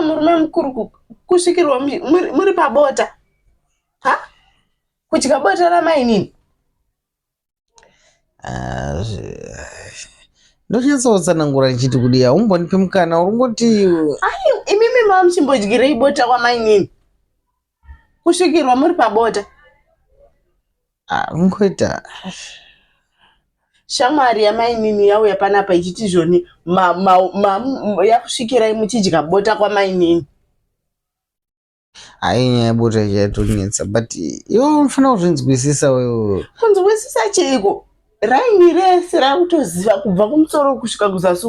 murume mukuru kusvikirwa muri pabota. Ha? Kudya bota ramai nini? Ndochanyatsautsanangura ndichiti kudii umbonipe mukana urungoti imimi mamuchimbodyirei bota kwamai nini? Kusvikirwa muri pabota. Ungoita shamwari yamai nini yauya panapa ichiti zvoni yakusvikirai muchidya bota kwamai nini. nyaya yebota yatonetsa but iwe unofanira kuzvinzwisisa wewe. Kunzwisisa chiko? Raini rese rakutoziva kubva kumusoro kusvika kuzasi.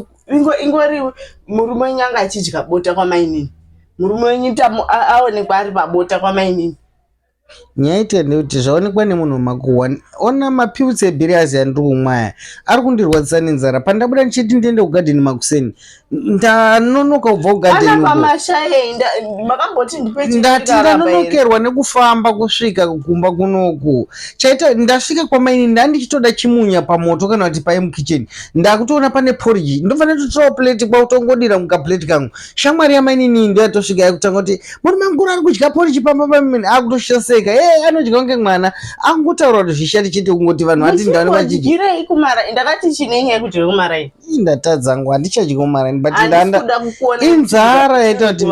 Ingori murume wenyu anga achidya bota kwamai nini. Murume wenyu aonekwa ari pabota kwamai nini. Nyaya itende kuti zvaonekwa nemunhu makuhwa ona mapiutsi ebhiriazi andirikumwa aya ari kundirwadzisa nenzara. Pandabuda ndichiti ndiende kugadheni makuseni ndanonoka kubva kugadheni ndati ndanonokerwa nekufamba kusvika kumba kunoku. Chaita ndasvika kwamaini ndandichitoda chimunya pamoto kana kuti pai mukicheni ndakutoona pane porridge ndofanira kutorawo plate kwautongodira mukaplate kangu. Shamwari yamainini ndoyatosvika yakutanga kuti murume mukuru ari kudya porridge pamba pamene akutoshaseka anodya kunge mwana angotaura kuti zvishati chete kungoti vanhu vati ndani vachidyirei kumara. Ndakati chinenye yekudya kumara iyi ndatadza ngo handichadyi kumara but inzara yaita kuti